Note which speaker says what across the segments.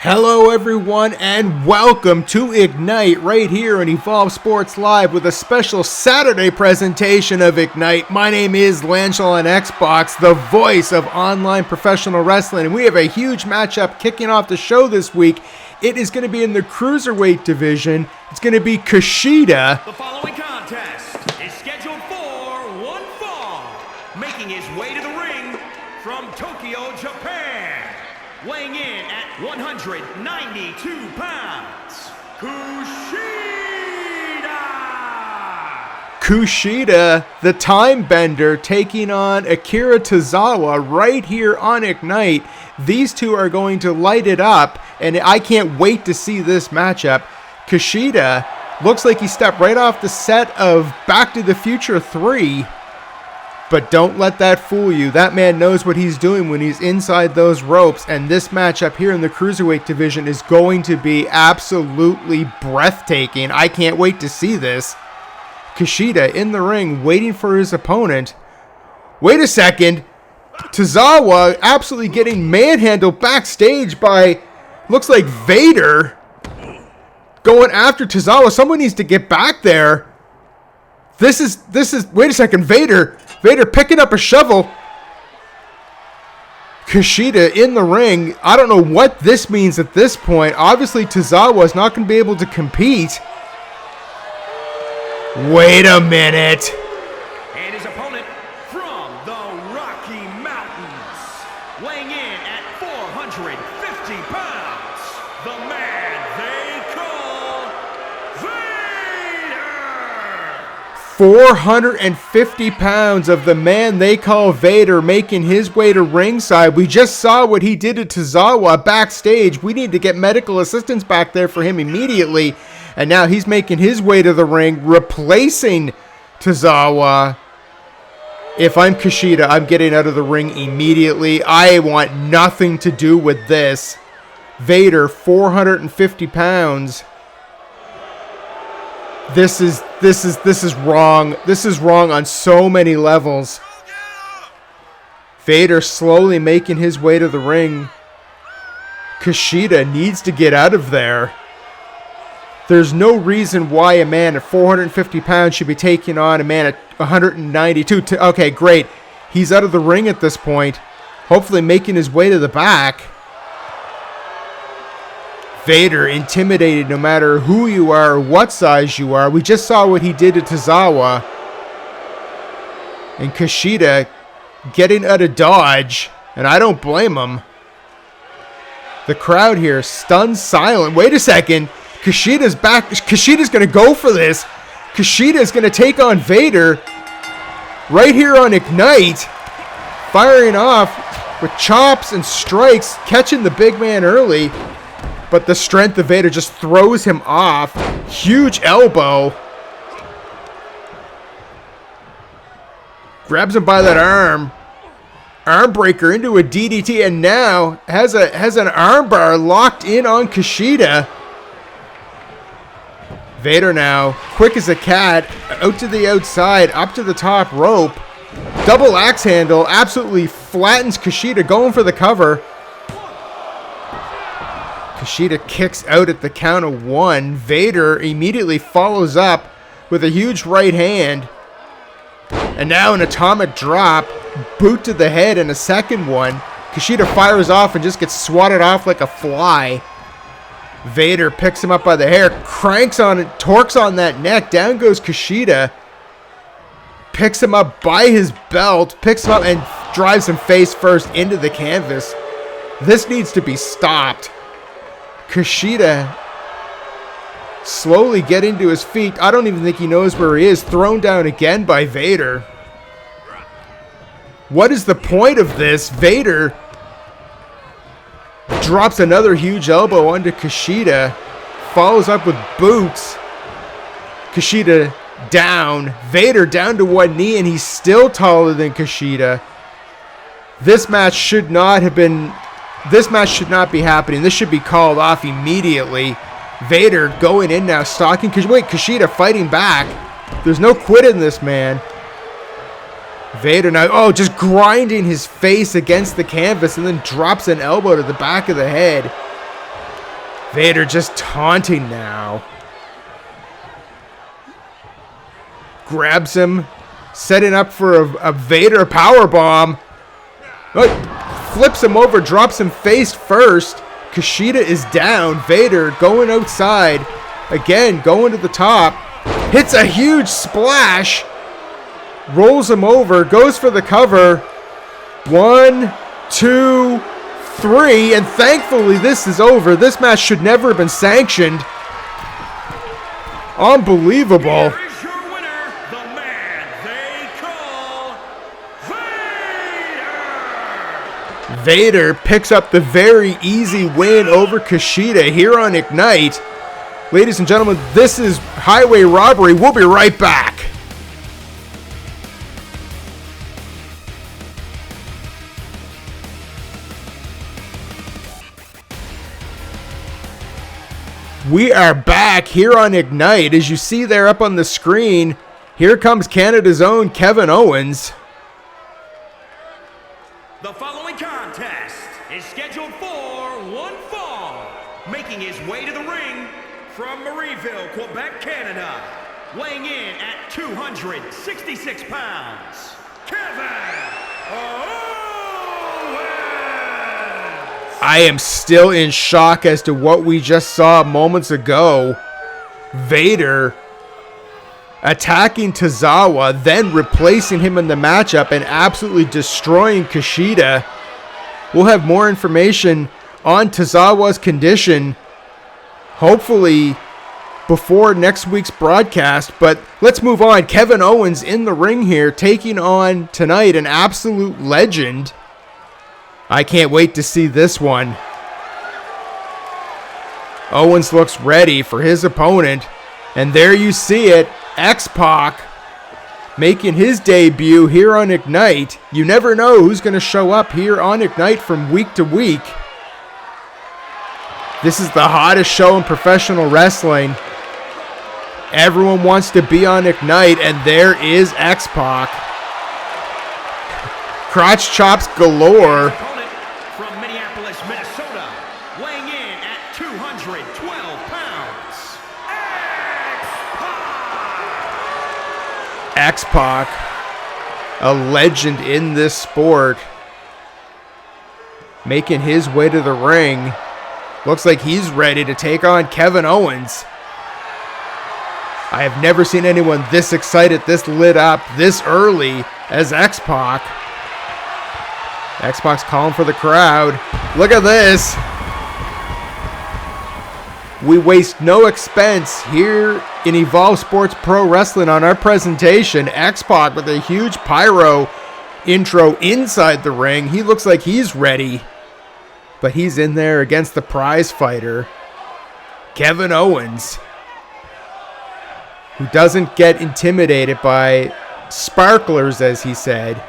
Speaker 1: Hello everyone and welcome to Ignite right here on Evolve Sports Live with a special Saturday presentation of Ignite. My name is Lanchel on Xbox, the voice of online professional wrestling, and we have a huge matchup kicking off the show this week. It is going to be in the Cruiserweight division. It's going to be Kushida.
Speaker 2: The following contest is scheduled for one fall, making his way to the ring from Tokyo, Japan, weighing in at 192 pounds,
Speaker 1: Kushida, the Time Bender, taking on Akira Tozawa right here on Ignite. These two are going to light it up, and I can't wait to see this matchup. Kushida looks like he stepped right off the set of Back to the Future 3. But don't let that fool you. That man knows what he's doing when he's inside those ropes. And this matchup here in the Cruiserweight division is going to be absolutely breathtaking. I can't wait to see this. Kushida in the ring waiting for his opponent. Wait a second. Tozawa absolutely getting manhandled backstage by, looks like Vader, going after Tozawa. Someone needs to get back there. This is, wait a second, Vader picking up a shovel. Kushida in the ring. I don't know what this means at this point. Obviously, Tozawa is not going to be able to compete. Wait a minute.
Speaker 2: and his opponent from the Rocky Mountains, weighing in at 450 pounds, the man they call Vader!
Speaker 1: 450 pounds of the man they call Vader making his way to ringside. We just saw what he did to Tozawa backstage. We need to get medical assistance back there for him immediately. And now he's making his way to the ring, replacing Tozawa. If I'm Kushida, I'm getting out of the ring immediately. I want nothing to do with this. Vader, 450 pounds. This is wrong. This is wrong on so many levels. Vader slowly making his way to the ring. Kushida needs to get out of there. There's no reason why a man at 450 pounds should be taking on a man at 192. Okay, great. He's out of the ring at this point. Hopefully making his way to the back. Vader intimidated no matter who you are or what size you are. We just saw what he did to Tozawa. And Kushida getting out of dodge. And I don't blame him. The crowd here stunned silent. Wait a second. Kushida's back. Kushida's going to go for this. Kushida's going to take on Vader right here on Ignite. Firing off with chops and strikes. Catching the big man early. But the strength of Vader just throws him off. Huge elbow. Grabs him by that arm. Arm breaker into a DDT. And now has an armbar locked in on Kushida. Vader now, quick as a cat, out to the outside, up to the top rope. Double axe handle, absolutely flattens Kushida, going for the cover. Kushida kicks out at the count of one. Vader immediately follows up with a huge right hand. And now an atomic drop, boot to the head and a second one. Kushida fires off and just gets swatted off like a fly. Vader picks him up by the hair, cranks on it, torques on that neck. Down goes Kushida. Picks him up by his belt, picks him up and drives him face first into the canvas. This needs to be stopped. Kushida slowly getting to his feet. I don't even think he knows where he is. Thrown down again by Vader. What is the point of this? Vader drops another huge elbow onto Kushida. Follows up with boots. Kushida down. Vader down to one knee, and he's still taller than Kushida. This match should not be happening. This should be called off immediately. Vader going in now, stalking Kushida. Wait, Kushida fighting back. There's no quit in this man. Vader now, just grinding his face against the canvas and then drops an elbow to the back of the head. Vader just taunting now. Grabs him, setting up for a Vader powerbomb. Flips him over, drops him face first. Kushida is down. Vader going outside. Again, going to the top. Hits a huge splash. Rolls him over, goes for the cover. 1, 2, 3, and thankfully this is over. This match should never have been sanctioned. Unbelievable.
Speaker 2: Here is your winner, the man they call Vader.
Speaker 1: Vader picks up the very easy win over Kushida here on Ignite. Ladies and gentlemen, this is Highway Robbery. We'll be right back. We are back here on Ignite. As you see there up on the screen, here comes Canada's own Kevin Owens.
Speaker 2: The following contest is scheduled for one fall. Making his way to the ring from Marieville, Quebec, Canada. Weighing in at 266 pounds, Kevin Owens.
Speaker 1: I am still in shock as to what we just saw moments ago. Vader attacking Tozawa, then replacing him in the matchup and absolutely destroying Kushida. We'll have more information on Tozawa's condition, hopefully before next week's broadcast. But let's move on. Kevin Owens in the ring here, taking on tonight an absolute legend. I can't wait to see this one. Owens looks ready for his opponent. And there you see it. X-Pac making his debut here on Ignite. You never know who's going to show up here on Ignite from week to week. This is the hottest show in professional wrestling. Everyone wants to be on Ignite, and there is X-Pac. Crotch chops galore. X-Pac, a legend in this sport, making his way to the ring. Looks like he's ready to take on Kevin Owens. I have never seen anyone this excited, this lit up, this early as X-Pac. X-Pac's calling for the crowd. Look at this. We waste no expense here in Evolve Sports Pro Wrestling on our presentation. X-Pac with a huge pyro intro inside the ring. He looks like he's ready, but he's in there against the prize fighter, Kevin Owens, who doesn't get intimidated by sparklers, as he said.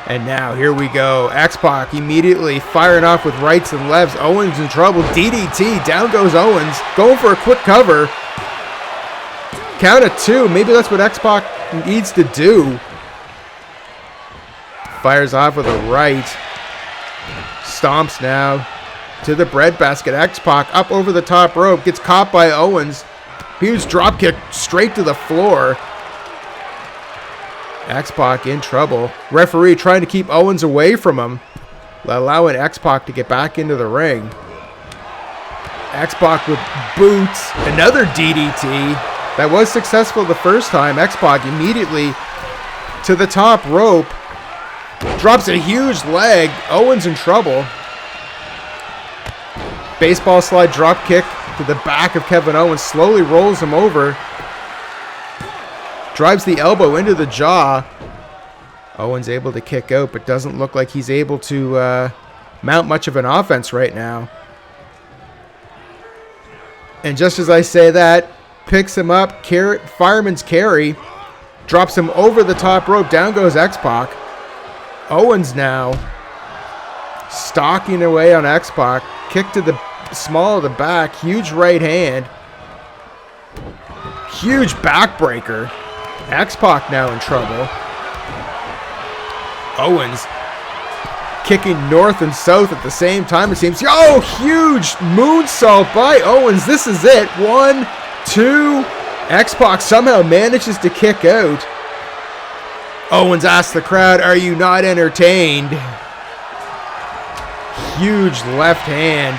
Speaker 1: And now, here we go. X-Pac immediately firing off with rights and lefts. Owens in trouble. DDT. Down goes Owens. Going for a quick cover. Count of 2. Maybe that's what X-Pac needs to do. Fires off with a right. Stomps now to the breadbasket. X-Pac up over the top rope. Gets caught by Owens. Huge drop kick straight to the floor. X-Pac in trouble. Referee trying to keep Owens away from him, allowing X-Pac to get back into the ring. X-Pac with boots. Another DDT. That was successful the first time. X-Pac immediately to the top rope. Drops a huge leg. Owens in trouble. Baseball slide drop kick to the back of Kevin Owens. Slowly rolls him over. Drives the elbow into the jaw. Owens able to kick out, but doesn't look like he's able to mount much of an offense right now. And just as I say that, picks him up, fireman's carry, drops him over the top rope. Down goes X-Pac. Owens now stalking away on X-Pac. Kick to the small of the back. Huge right hand. Huge backbreaker. X-Pac now in trouble. Owens kicking north and south at the same time, it seems. Oh, huge moonsault by Owens. This is it. 1, 2. X-Pac somehow manages to kick out. Owens asks the crowd, "Are you not entertained?" Huge left hand.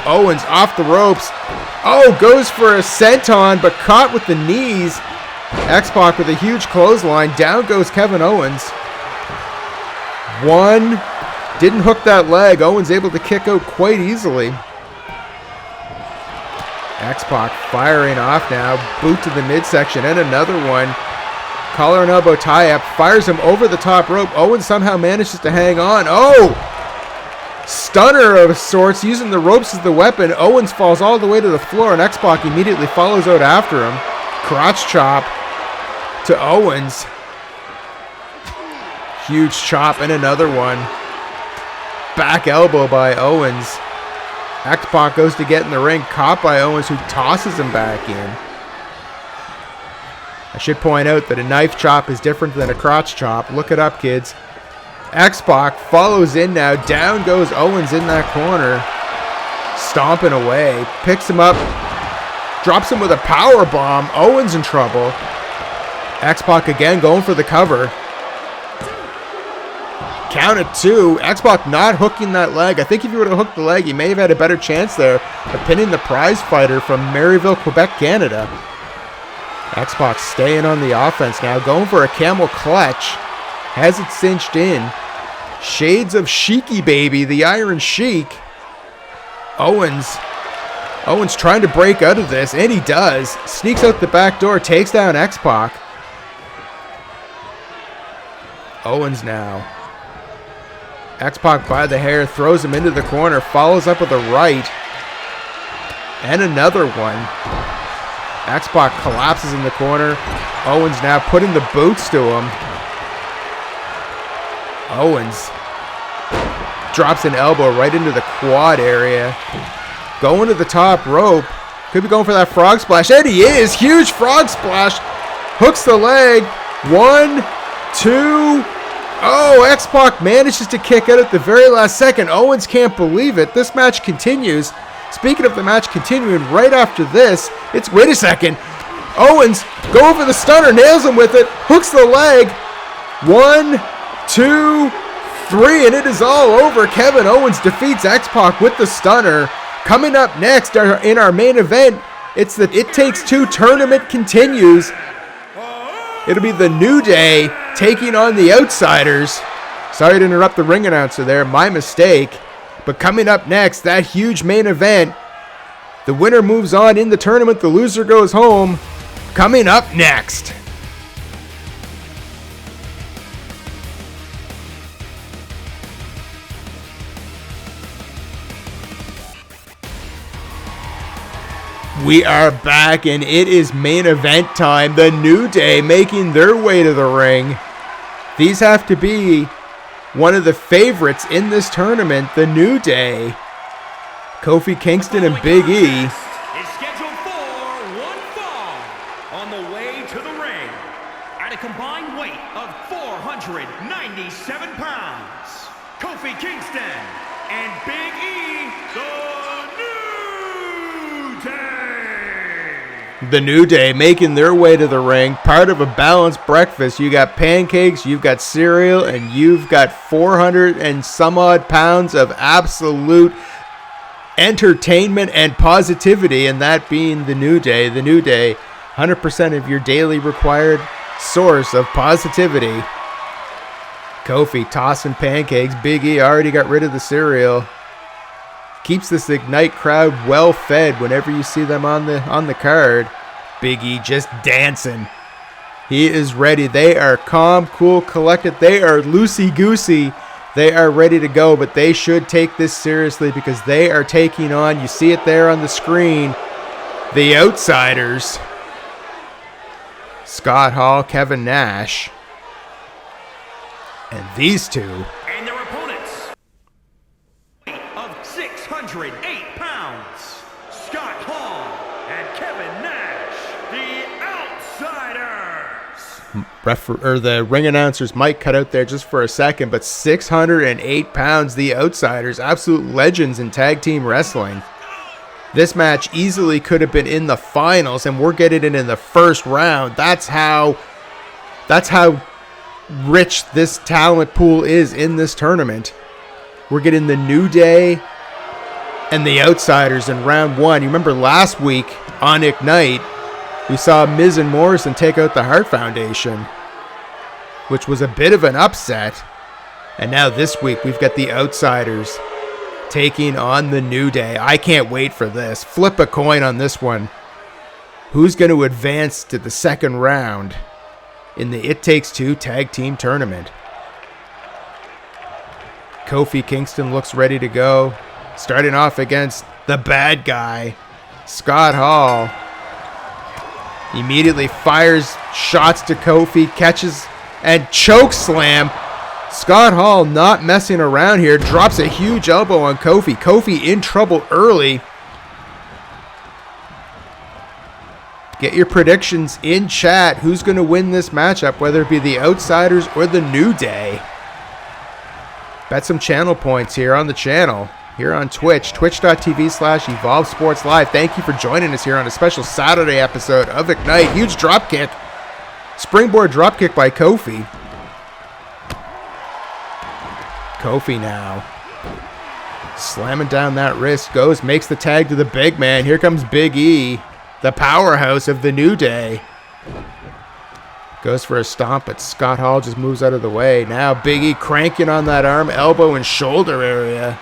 Speaker 1: Owens off the ropes. Oh, goes for a senton, but caught with the knees. X-Pac with a huge clothesline. Down goes Kevin Owens. 1. Didn't hook that leg. Owens able to kick out quite easily. X-Pac firing off now. Boot to the midsection and another one. Collar and elbow tie-up. Fires him over the top rope. Owens somehow manages to hang on. Oh! Stunner of sorts, using the ropes as the weapon. Owens falls all the way to the floor, and X-Pac immediately follows out after him. Crotch chop to Owens. Huge chop and another one. Back elbow by Owens. X-Pac goes to get in the ring, caught by Owens, who tosses him back in. I should point out that a knife chop is different than a crotch chop. Look it up, kids. X-Pac follows in now. Down goes Owens in that corner. Stomping away. Picks him up. Drops him with a power bomb. Owens in trouble. X-Pac again going for the cover. Count at 2. X-Pac not hooking that leg. I think if he would have hooked the leg, he may have had a better chance there of pinning the prize fighter from Maryville, Quebec, Canada. X-Pac staying on the offense now. Going for a camel clutch. Has it cinched in. Shades of Sheiky baby, the Iron Sheik. Owens trying to break out of this, and he does. Sneaks out the back door, takes down X-Pac. Owens now. X-Pac by the hair, throws him into the corner, follows up with a right. And another one. X-Pac collapses in the corner. Owens now putting the boots to him. Owens drops an elbow right into the quad area. Going to the top rope. Could be going for that frog splash. And he is. Huge frog splash. Hooks the leg. 1, 2. Oh, X-Pac manages to kick out at the very last second. Owens can't believe it. This match continues. Speaking of the match continuing, right after this, it's, wait a second. Owens go over the stunner, nails him with it, hooks the leg. 1, 2, 3, and it is all over. Kevin Owens defeats X-Pac with the stunner. Coming up next in our main event, it's the It Takes Two tournament continues. It'll be the New Day taking on the Outsiders. Sorry to interrupt the ring announcer there, my mistake. But coming up next, that huge main event. The winner moves on in the tournament, the loser goes home. Coming up next. We are back, and it is main event time. The New Day making their way to the ring. These have to be one of the favorites in this tournament, the New Day. Kofi Kingston and Big E.
Speaker 2: Is scheduled for one fall on the way to the ring at a combined weight of 497 pounds. Kofi Kingston and Big E, the New Day.
Speaker 1: The New Day making their way to the ring, part of a balanced breakfast. You got pancakes, you've got cereal, and you've got 400 and some odd pounds of absolute entertainment and positivity, and that being the New Day. The New Day, 100% of your daily required source of positivity. Kofi tossing pancakes. Big E already got rid of the cereal. Keeps this Ignite crowd well fed whenever you see them on the card. Big E just dancing. He is ready. They are calm, cool, collected. They are loosey-goosey. They are ready to go, but they should take this seriously because they are taking on, you see it there on the screen, the Outsiders. Scott Hall, Kevin Nash. And these two.
Speaker 2: And their opponents, weight of 608 pounds, Scott Hall and Kevin Nash, the Outsiders.
Speaker 1: The ring announcers might cut out there just for a second, but 608 pounds, the Outsiders, absolute legends in tag team wrestling. This match easily could have been in the finals, and we're getting it in the first round. That's how rich this talent pool is in this tournament. We're getting the New Day and the Outsiders in round one. You remember last week on Ignite, we saw Miz and Morrison take out the Hart Foundation, which was a bit of an upset. And now this week, we've got the Outsiders taking on the New Day. I can't wait for this. Flip a coin on this one. Who's going to advance to the second round in the It Takes Two Tag Team Tournament? Kofi Kingston looks ready to go. Starting off against the bad guy, Scott Hall. Immediately fires shots to Kofi, catches and choke slam. Scott Hall not messing around here, drops a huge elbow on Kofi. Kofi in trouble early. Get your predictions in chat. Who's going to win this matchup, whether it be the Outsiders or the New Day? Bet some channel points here on the channel. Here on Twitch, twitch.tv/EvolveSportsLIVE. Thank you for joining us here on a special Saturday episode of Ignite. Huge drop kick. Springboard drop kick by Kofi. Kofi now. Slamming down that wrist. Goes, makes the tag to the big man. Here comes Big E, the powerhouse of the New Day. Goes for a stomp, but Scott Hall just moves out of the way. Now Big E cranking on that arm, elbow, and shoulder area.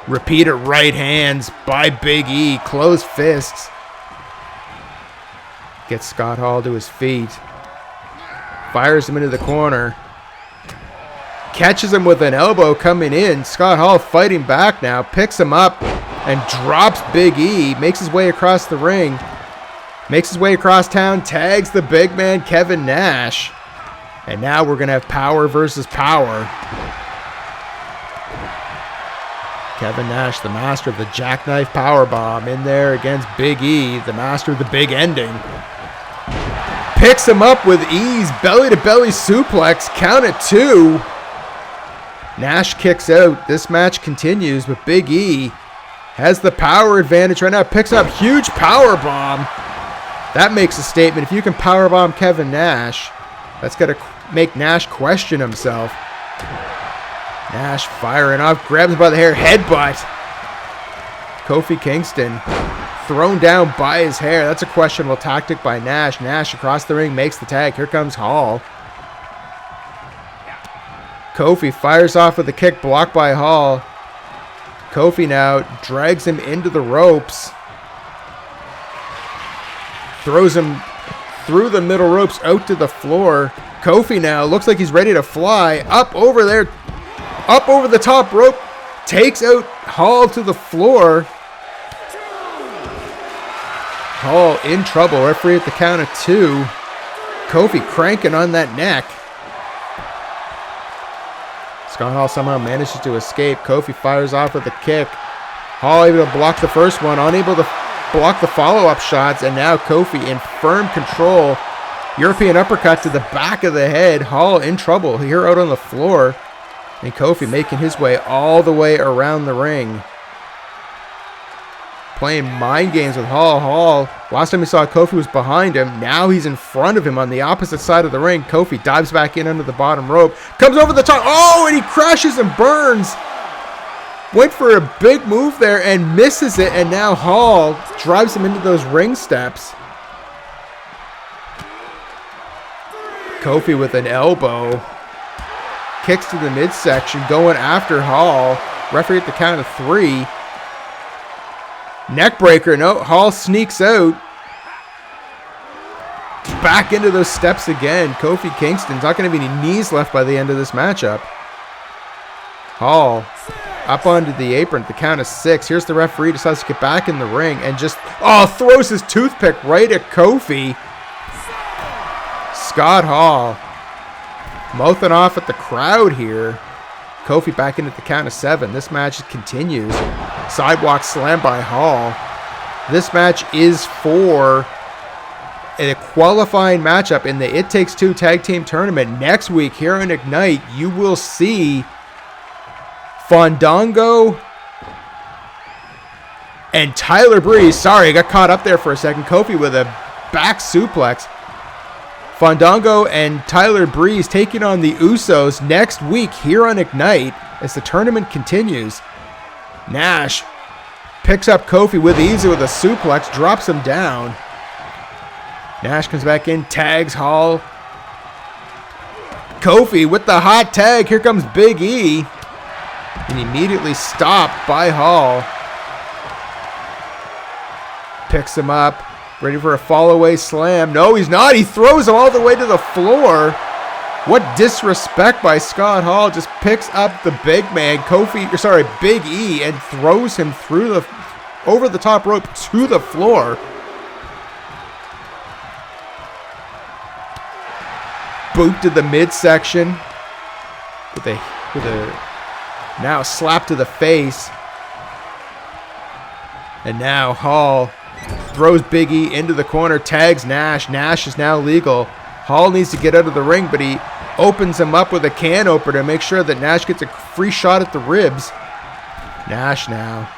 Speaker 1: Repeated right hands by Big E. Closed fists. Gets Scott Hall to his feet. Fires him into the corner. Catches him with an elbow coming in. Scott Hall fighting back now. Picks him up and drops Big E. Makes his way across the ring. Makes his way across town. Tags the big man, Kevin Nash. And now we're going to have power versus power. Kevin Nash, the master of the jackknife powerbomb, in there against Big E, the master of the big ending. Picks him up with ease, belly-to-belly suplex, count at 2. Nash kicks out. This match continues, but Big E has the power advantage right now. Picks up huge powerbomb. That makes a statement. If you can powerbomb Kevin Nash, that's got to make Nash question himself. Nash firing off, grabs him by the hair, headbutt. Kofi Kingston thrown down by his hair. That's a questionable tactic by Nash. Nash across the ring makes the tag. Here comes Hall. Kofi fires off with a kick blocked by Hall. Kofi now drags him into the ropes. Throws him through the middle ropes out to the floor. Kofi now looks like he's ready to fly up over there. Up over the top rope, takes out Hall to the floor. Hall in trouble, referee at the count of 2. Kofi cranking on that neck. Scott Hall somehow manages to escape. Kofi fires off with a kick. Hall able to block the first one, unable to block the follow-up shots, and now Kofi in firm control. European uppercut to the back of the head. Hall in trouble here out on the floor. And Kofi making his way all the way around the ring. Playing mind games with Hall. Hall, last time we saw Kofi was behind him. Now he's in front of him on the opposite side of the ring. Kofi dives back in under the bottom rope. Comes over the top. Oh, and he crashes and burns. Went for a big move there and misses it. And now Hall drives him into those ring steps. Kofi with an elbow. Kicks to the midsection, going after Hall. Referee at the count of 3. Neckbreaker. No, Hall sneaks out. Back into those steps again. Kofi Kingston's not going to be any knees left by the end of this matchup. Hall up onto the apron at the count of 6. Here's the referee, decides to get back in the ring and just, throws his toothpick right at Kofi. Scott Hall mouthing off at the crowd here. Kofi back into the count of 7. This match continues. Sidewalk slam by Hall. This match is for a qualifying matchup in the It Takes Two Tag Team Tournament. Next week here on Ignite, you will see Fandango and Tyler Breeze. Sorry, I got caught up there for a second. Kofi with a back suplex. Fandango and Tyler Breeze taking on the Usos next week here on Ignite as the tournament continues. Nash picks up Kofi with ease with a suplex, drops him down. Nash comes back in, tags Hall. Kofi with the hot tag. Here comes Big E. And immediately stopped by Hall. Picks him up. Ready for a fall-away slam. No, he's not. He throws him all the way to the floor. What disrespect by Scott Hall. Just picks up the big man, Big E, and throws him through over the top rope to the floor. Boot to the midsection with a now slap to the face. And now Hall throws Big E into the corner, tags Nash. Nash is now legal. Hall needs to get out of the ring, but he opens him up with a can opener to make sure that Nash gets a free shot at the ribs. Nash now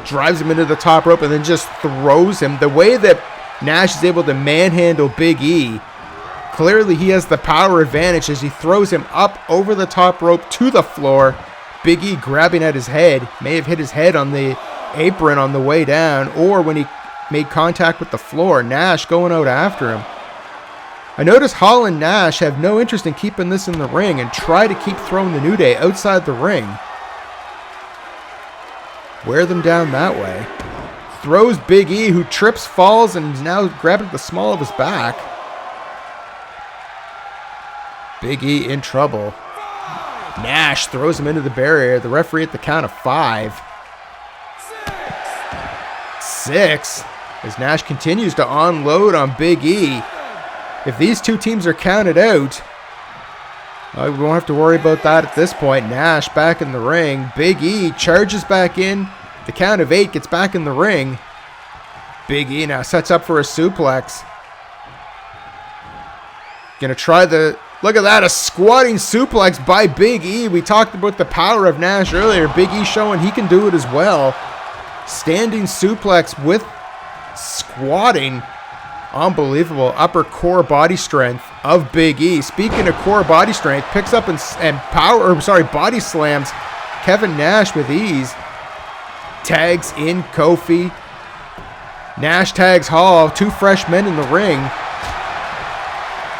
Speaker 1: drives him into the top rope and then just throws him. The way that Nash is able to manhandle Big E, clearly he has the power advantage as he throws him up over the top rope to the floor. Big E grabbing at his head, may have hit his head on the apron on the way down, or when he made contact with the floor. Nash going out after him. I notice Hall and Nash have no interest in keeping this in the ring and try to keep throwing the New Day outside the ring. Wear them down that way. Throws Big E, who trips, falls, and is now grabbing at the small of his back. Big E in trouble. Nash throws him into the barrier. The referee at the count of 5. 6. As Nash continues to unload on Big E. If these two teams are counted out, we won't have to worry about that at this point. Nash back in the ring. Big E charges back in. The count of 8 gets back in the ring. Big E now sets up for a suplex. Gonna try look at that, a squatting suplex by Big E. We talked about the power of Nash earlier. Big E showing he can do it as well. Standing suplex with squatting. Unbelievable upper core body strength of Big E. Speaking of core body strength, picks up and body slams Kevin Nash with ease. Tags in Kofi. Nash tags Hall. 2 fresh men in the ring.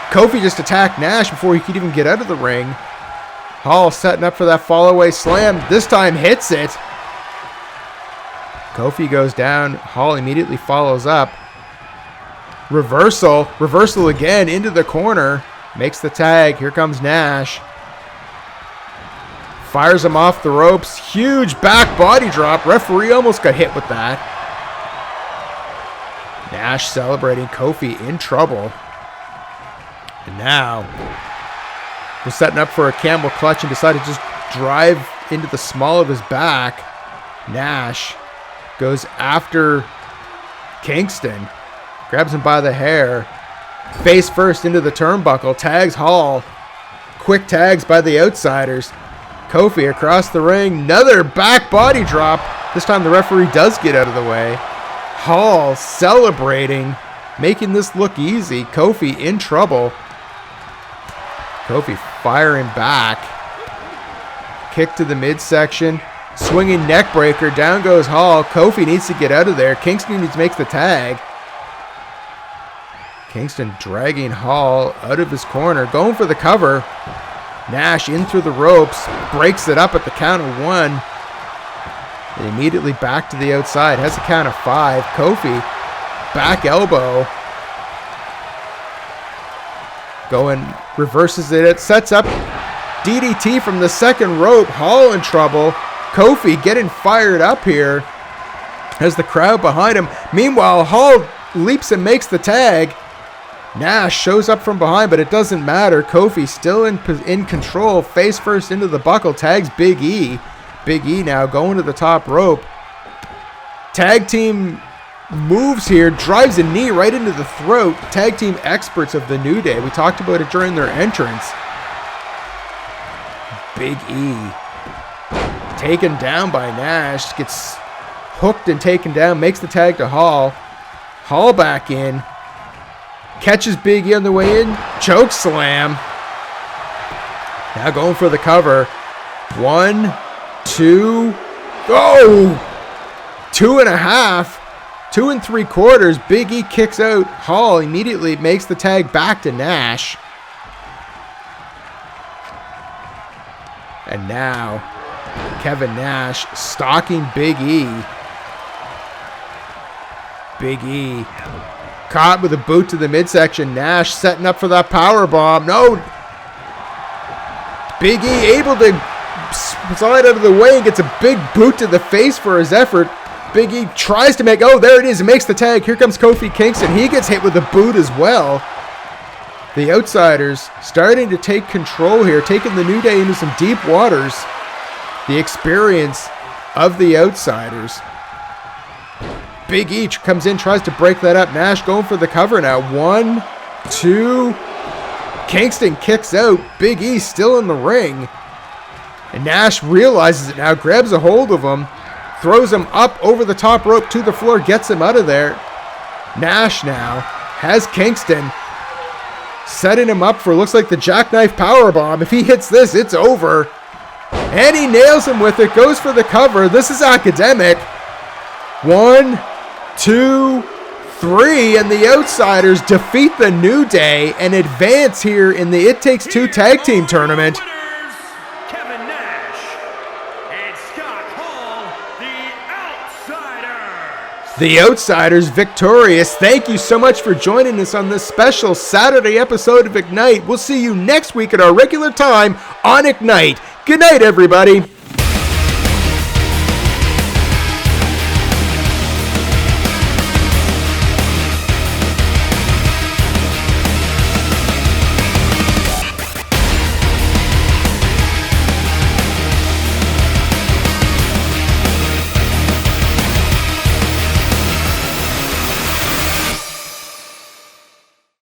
Speaker 1: Kofi just attacked Nash before he could even get out of the ring. Hall setting up for that fall-away slam. This time hits it. Kofi goes down. Hall immediately follows up. Reversal. Reversal again into the corner. Makes the tag. Here comes Nash. Fires him off the ropes. Huge back body drop. Referee almost got hit with that. Nash celebrating. Kofi in trouble. And now we're setting up for a camel clutch and decided to just drive into the small of his back. Nash goes after Kingston. Grabs him by the hair. Face first into the turnbuckle. Tags Hall. Quick tags by the outsiders. Kofi across the ring. Another back body drop. This time the referee does get out of the way. Hall celebrating. Making this look easy. Kofi in trouble. Kofi firing back. Kick to the midsection. Swinging neck breaker. Down goes Hall. Kofi needs to get out of there. Kingston makes the tag. Kingston dragging Hall out of his corner. Going for the cover. Nash in through the ropes. Breaks it up at the count of 1. And immediately back to the outside. Has a count of 5. Kofi. Back elbow. Going, reverses it. It sets up DDT from the second rope. Hall in trouble. Kofi getting fired up here. Has the crowd behind him. Meanwhile, Hall leaps and makes the tag. Nash shows up from behind, but it doesn't matter. Kofi still in control. Face first into the buckle. Tags Big E. Big E now going to the top rope. Tag team moves here, drives a knee right into the throat. Tag team experts of the New Day. We talked about it during their entrance. Big E taken down by Nash, gets hooked and taken down, makes the tag to Hall. Hall back in, catches Big E on the way in, choke slam. Now going for the cover. 1, 2, oh! 2.5, 2 3/4. Big E kicks out Hall, immediately makes the tag back to Nash. And now Kevin Nash stalking Big E. Big E caught with a boot to the midsection. Nash setting up for that power bomb. No. Big E able to slide out of the way and gets a big boot to the face for his effort. Big E tries to make, oh, there it is. It makes the tag. Here comes Kofi Kingston. He gets hit with a boot as well. The Outsiders starting to take control here, taking the New Day into some deep waters. The experience of the Outsiders. Big E comes in, tries to break that up. Nash going for the cover now. 1, 2. Kingston kicks out. Big E still in the ring. And Nash realizes it now, grabs a hold of him, throws him up over the top rope to the floor, gets him out of there. Nash now has Kingston, setting him up for, looks like the jackknife powerbomb. If he hits this, it's over. And he nails him with it, goes for the cover. This is academic. 1, 2, 3, and the Outsiders defeat the New Day and advance here in the It Takes Two Tag Team Tournament.
Speaker 2: Winners, Kevin Nash and Scott Hall, the Outsiders.
Speaker 1: The Outsiders victorious. Thank you so much for joining us on this special Saturday episode of Ignite. We'll see you next week at our regular time on Ignite. Good night, everybody.